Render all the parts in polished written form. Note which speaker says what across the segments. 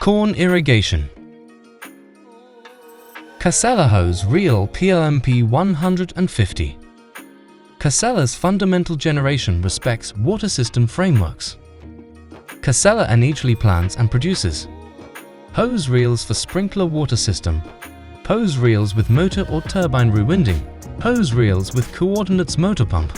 Speaker 1: Corn irrigation. Casella hose reel PLMP 150. Casella's fundamental generation respects water system frameworks. Casella initially plans and produces hose reels for sprinkler water system, hose reels with motor or turbine rewinding, hose reels with coordinates motor pump.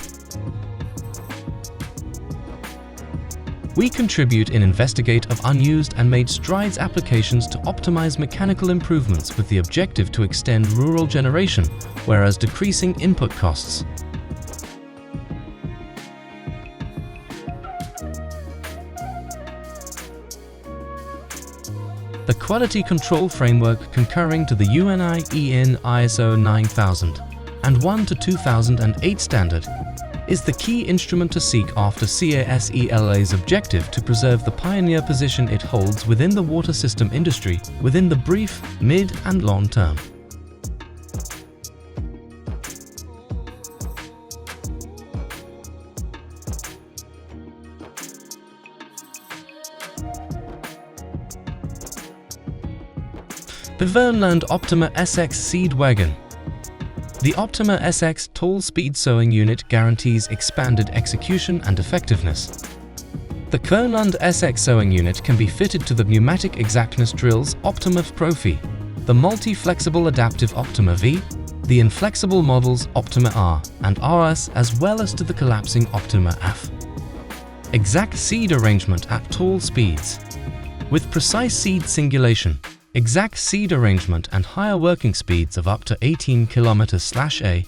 Speaker 1: We contribute in investigate of unused and made strides applications to optimize mechanical improvements with the objective to extend rural generation, whereas decreasing input costs. The quality control framework concurring to the UNI-EN ISO 9000 and 1-2008 standard is the key instrument to seek after CASELA's objective to preserve the pioneer position it holds within the water system industry within the brief, mid and long term. Bavarian Optima SX Seed Wagon. The Optima SX tall speed sowing unit guarantees expanded execution and effectiveness. The Kronlund SX sowing unit can be fitted to the pneumatic exactness drills Optima Profi, the multi-flexible adaptive Optima V, the inflexible models Optima R and RS, as well as to the collapsing Optima F. Exact seed arrangement at tall speeds. With precise seed singulation, exact seed arrangement and higher working speeds of up to 18 km/a,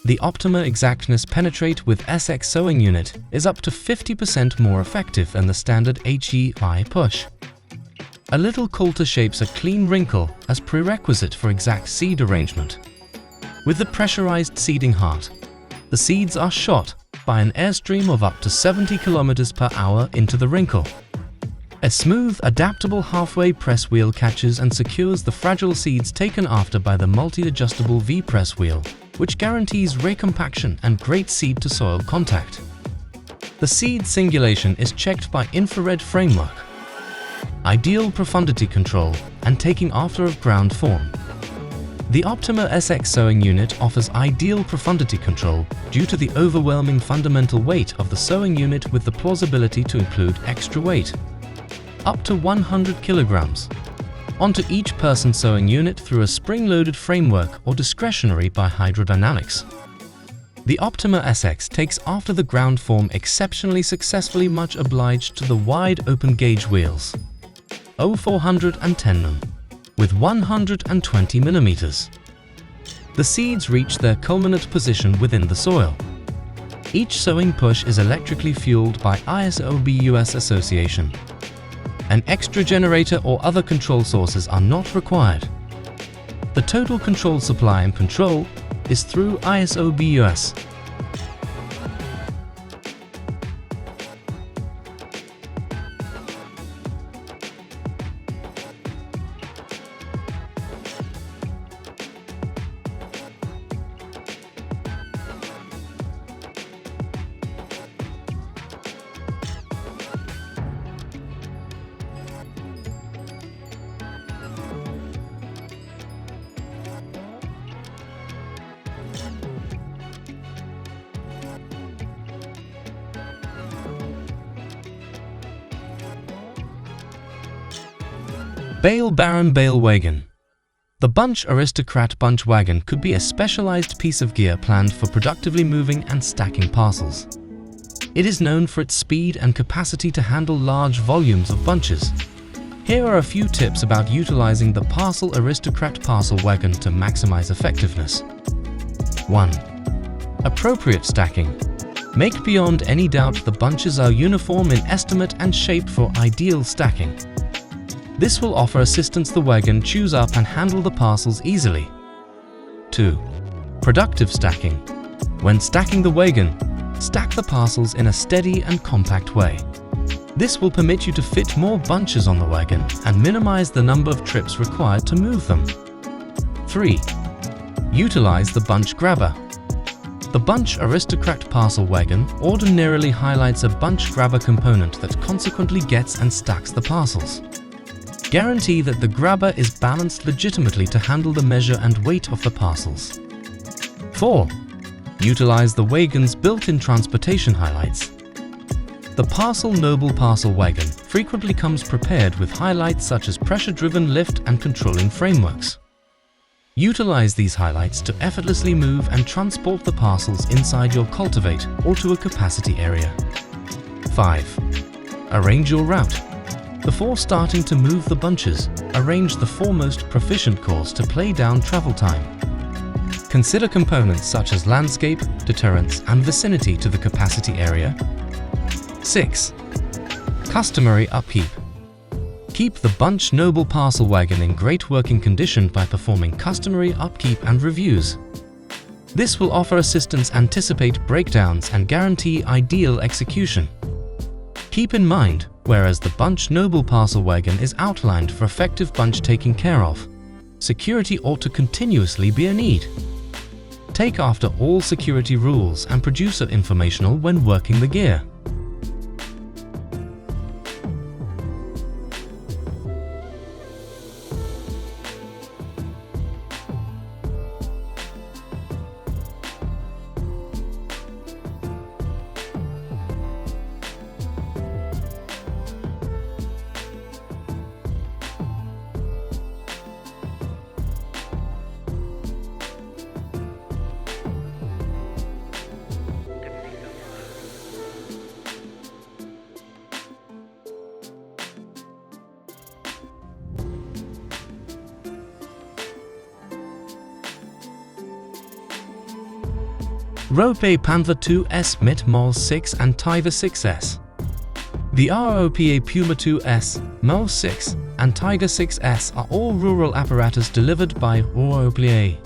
Speaker 1: the Optima exactness penetrate with SX sowing unit is up to 50% more effective than the standard HEI push. A little coulter shapes a clean wrinkle as prerequisite for exact seed arrangement. With the pressurized seeding heart, the seeds are shot by an airstream of up to 70 km/h into the wrinkle. A smooth, adaptable halfway press wheel catches and secures the fragile seeds taken after by the multi-adjustable V-press wheel, which guarantees recompaction and great seed-to-soil contact. The seed singulation is checked by infrared framework, ideal profundity control, and taking after of ground form. The Optima SX sowing unit offers ideal profundity control due to the overwhelming fundamental weight of the sowing unit with the plausibility to include extra weight, up to 100 kilograms, onto each person sowing unit through a spring-loaded framework or discretionary by hydrodynamics. The Optima SX takes after the ground form exceptionally successfully, much obliged to the wide open gauge wheels, 0410 with 120 mm. The seeds reach their culminant position within the soil. Each sowing push is electrically fueled by ISO/BUS association. An extra generator or other control sources are not required. The total control supply and control is through ISO/BUS. Bale Baron Bale Wagon. The Bunch Aristocrat Bunch Wagon could be a specialized piece of gear planned for productively moving and stacking parcels. It is known for its speed and capacity to handle large volumes of bunches. Here are a few tips about utilizing the Parcel Aristocrat Parcel Wagon to maximize effectiveness. 1. Appropriate stacking. Make beyond any doubt the bunches are uniform in estimate and shape for ideal stacking. This will offer assistance the wagon chews up and handle the parcels easily. 2. Productive stacking. When stacking the wagon, stack the parcels in a steady and compact way. This will permit you to fit more bunches on the wagon and minimize the number of trips required to move them. 3. Utilize the bunch grabber. The Bunch Aristocrat Parcel Wagon ordinarily highlights a bunch grabber component that consequently gets and stacks the parcels. Guarantee that the grabber is balanced legitimately to handle the measure and weight of the parcels. 4. Utilize the wagon's built-in transportation highlights. The Parcel Noble Parcel Wagon frequently comes prepared with highlights such as pressure-driven lift and controlling frameworks. Utilize these highlights to effortlessly move and transport the parcels inside your cultivate or to a capacity area. 5. Arrange your route. Before starting to move the bunches, arrange the 4 most proficient course to play down travel time. Consider components such as landscape, deterrence, and vicinity to the capacity area. 6. Customary upkeep. Keep the Bunch Noble Parcel Wagon in great working condition by performing customary upkeep and reviews. This will offer assistance, anticipate breakdowns, and guarantee ideal execution. Keep in mind, whereas the Bunch Noble Parcel Wagon is outlined for effective bunch taking care of, security ought to continuously be a need. Take after all security rules and producer informational when working the gear. Rope Panther 2S MIT MOS 6 and Tiger 6S. The ROPA Puma 2S, MOS 6, and Tiger 6S are all rural apparatus delivered by ROPA,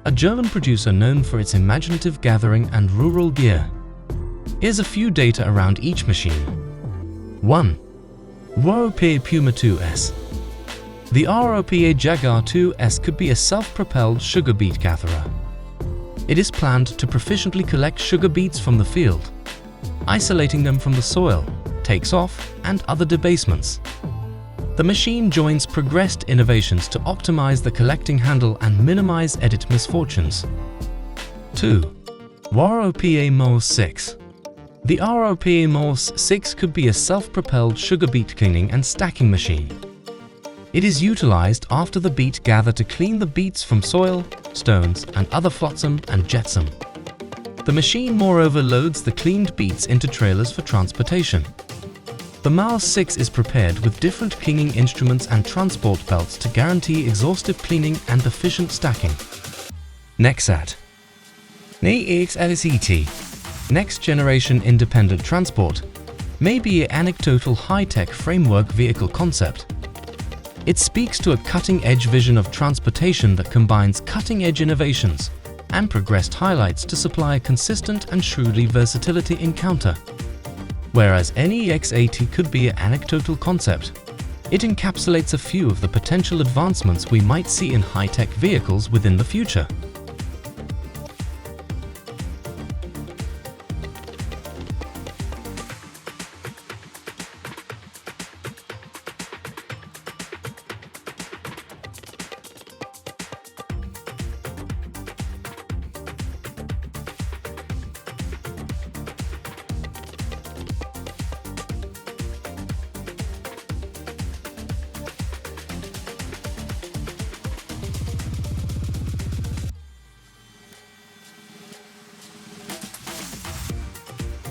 Speaker 1: a German producer known for its imaginative gathering and rural gear. Here's a few data around each machine. 1. ROPA Puma 2S. The ROPA Jaguar 2S could be a self-propelled sugar beet gatherer. It is planned to proficiently collect sugar beets from the field, isolating them from the soil, takes off, and other debasements. The machine joins progressed innovations to optimize the collecting handle and minimize edit misfortunes. 2. ROPA MOS 6. The ROPA MOS 6 could be a self-propelled sugar beet cleaning and stacking machine. It is utilized after the beet gather to clean the beets from soil, stones, and other flotsam and jetsam. The machine moreover loads the cleaned beets into trailers for transportation. The MOS 6 is prepared with different cleaning instruments and transport belts to guarantee exhaustive cleaning and efficient stacking. Nexat. NEXLCT, Next Generation Independent Transport, may be an anecdotal high-tech framework vehicle concept. It speaks to a cutting-edge vision of transportation that combines cutting-edge innovations and progressed highlights to supply a consistent and shrewdly versatility encounter. Whereas NEXAT could be an anecdotal concept, it encapsulates a few of the potential advancements we might see in high-tech vehicles within the future.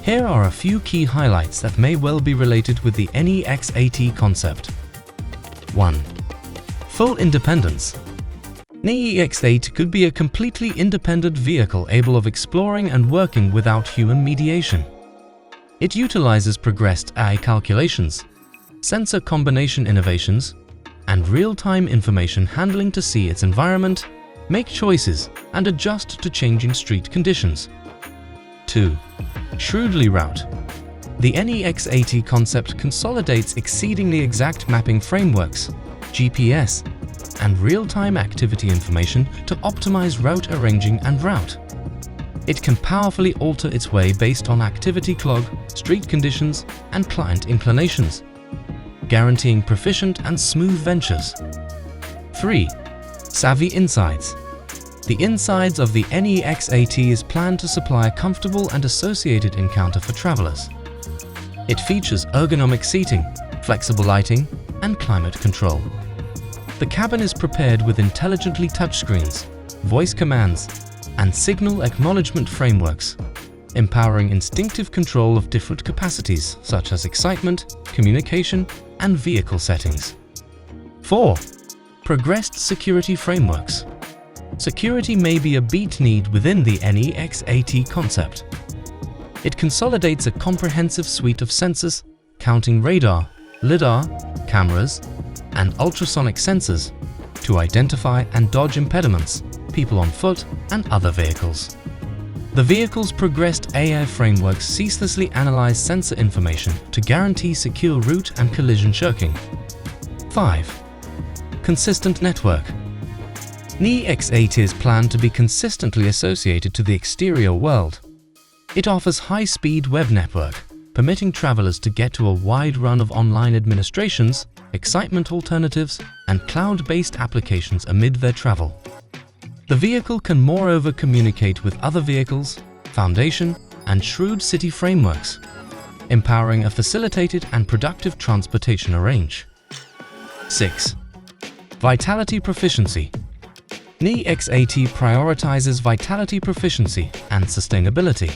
Speaker 1: Here are a few key highlights that may well be related with the NEXAT concept. 1. Full independence. NEXAT could be a completely independent vehicle able of exploring and working without human mediation. It utilizes progressed AI calculations, sensor combination innovations, and real-time information handling to see its environment, make choices, and adjust to changing street conditions. 2. Shrewdly route. The NEXAT concept consolidates exceedingly exact mapping frameworks, GPS, and real-time activity information to optimize route arranging and route. It can powerfully alter its way based on activity clog, street conditions, and client inclinations. guaranteeing proficient and smooth ventures. 3. Savvy insides. The insides of the NEX-AT is planned to supply a comfortable and associated encounter for travelers. It features ergonomic seating, flexible lighting, and climate control. The cabin is prepared with intelligently touchscreens, voice commands, and signal acknowledgement frameworks, empowering instinctive control of different capacities such as excitement, communication, and vehicle settings. 4. Progressed security frameworks. Security may be a beat-need within the NEX-AT concept. It consolidates a comprehensive suite of sensors, counting radar, lidar, cameras, and ultrasonic sensors to identify and dodge impediments, people on foot, and other vehicles. The vehicle's progressed AI frameworks ceaselessly analyze sensor information to guarantee secure route and collision shirking. 5. Consistent network. NEX-AT is planned to be consistently associated to the exterior world. It offers high-speed web network, permitting travelers to get to a wide run of online administrations, excitement alternatives, and cloud-based applications amid their travel. The vehicle can moreover communicate with other vehicles, foundation, and shrewd city frameworks, empowering a facilitated and productive transportation range. 6. Vitality proficiency. NEX-AT prioritizes vitality proficiency and sustainability.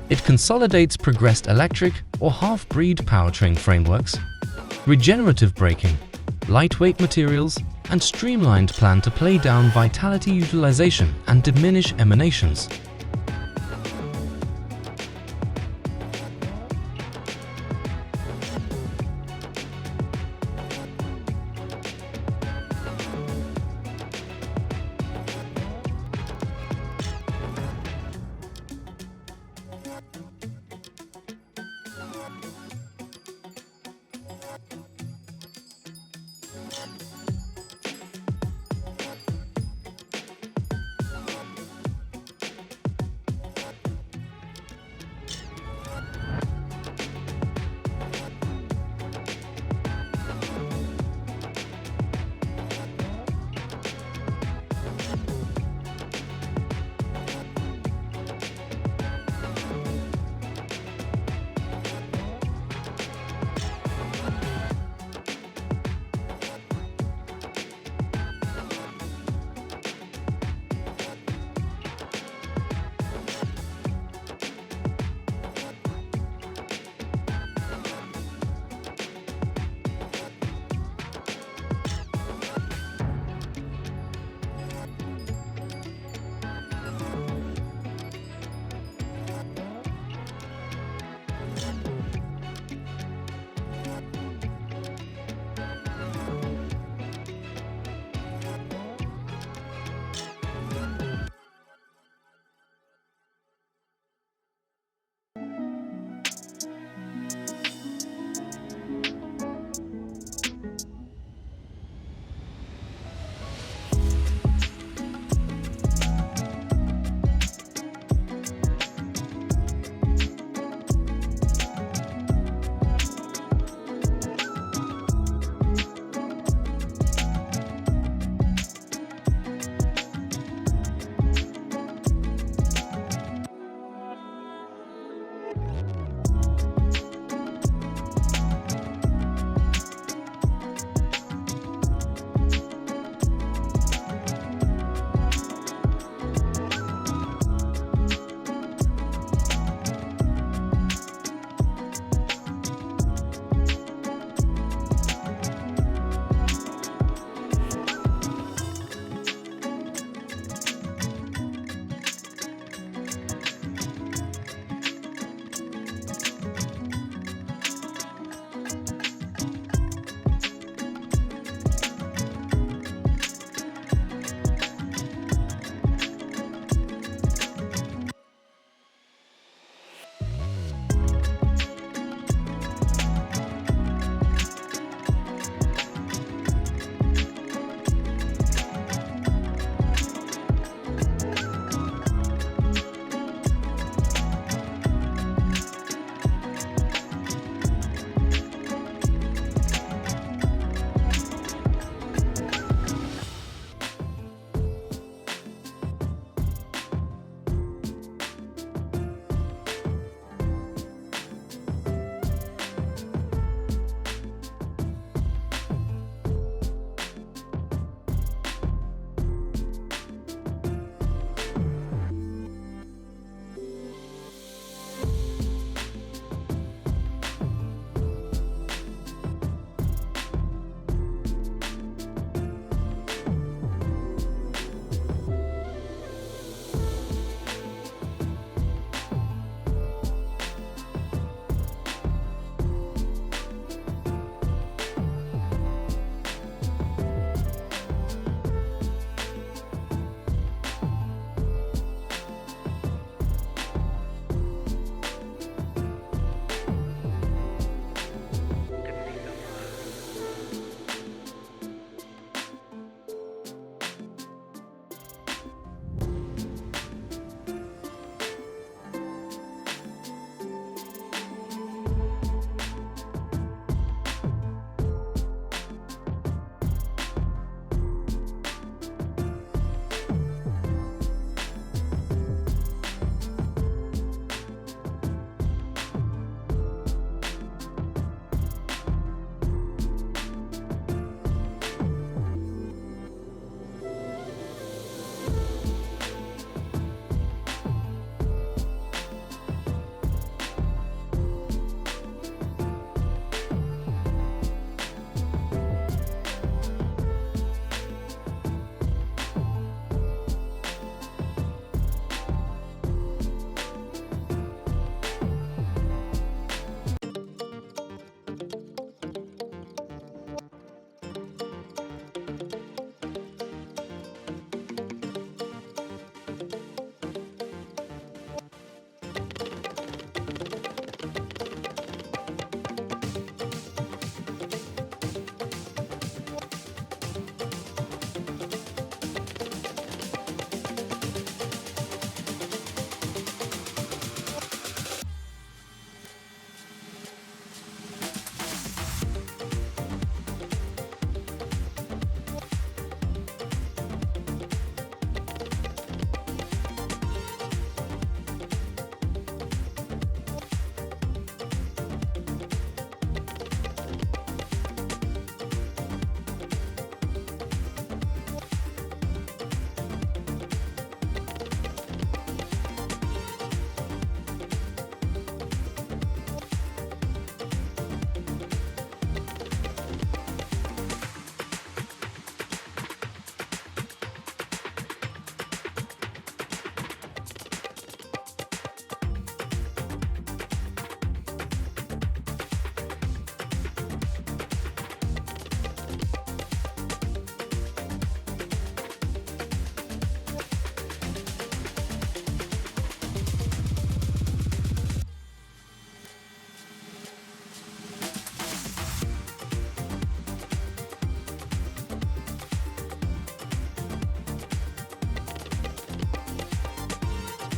Speaker 1: It consolidates progressed electric or half-breed powertrain frameworks, regenerative braking, lightweight materials, and streamlined plan to play down vitality utilization and diminish emanations.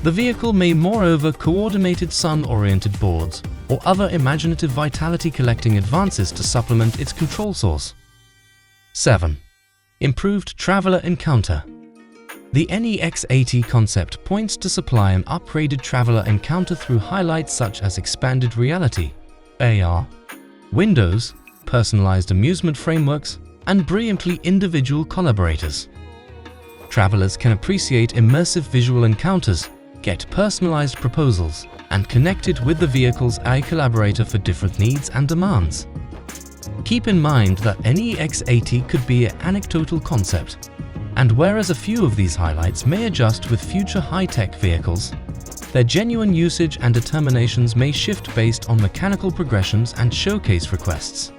Speaker 1: The vehicle may moreover coordinated sun-oriented boards or other imaginative vitality-collecting advances to supplement its control source. 7. Improved traveler encounter. The NEX80 concept points to supply an upgraded traveler encounter through highlights such as expanded reality, AR, windows, personalized amusement frameworks, and brilliantly individual collaborators. Travelers can appreciate immersive visual encounters, get personalized proposals, and connected with the vehicle's AI collaborator for different needs and demands. Keep in mind that NEX80 could be an anecdotal concept, and whereas a few of these highlights may adjust with future high-tech vehicles, their genuine usage and determinations may shift based on mechanical progressions and showcase requests.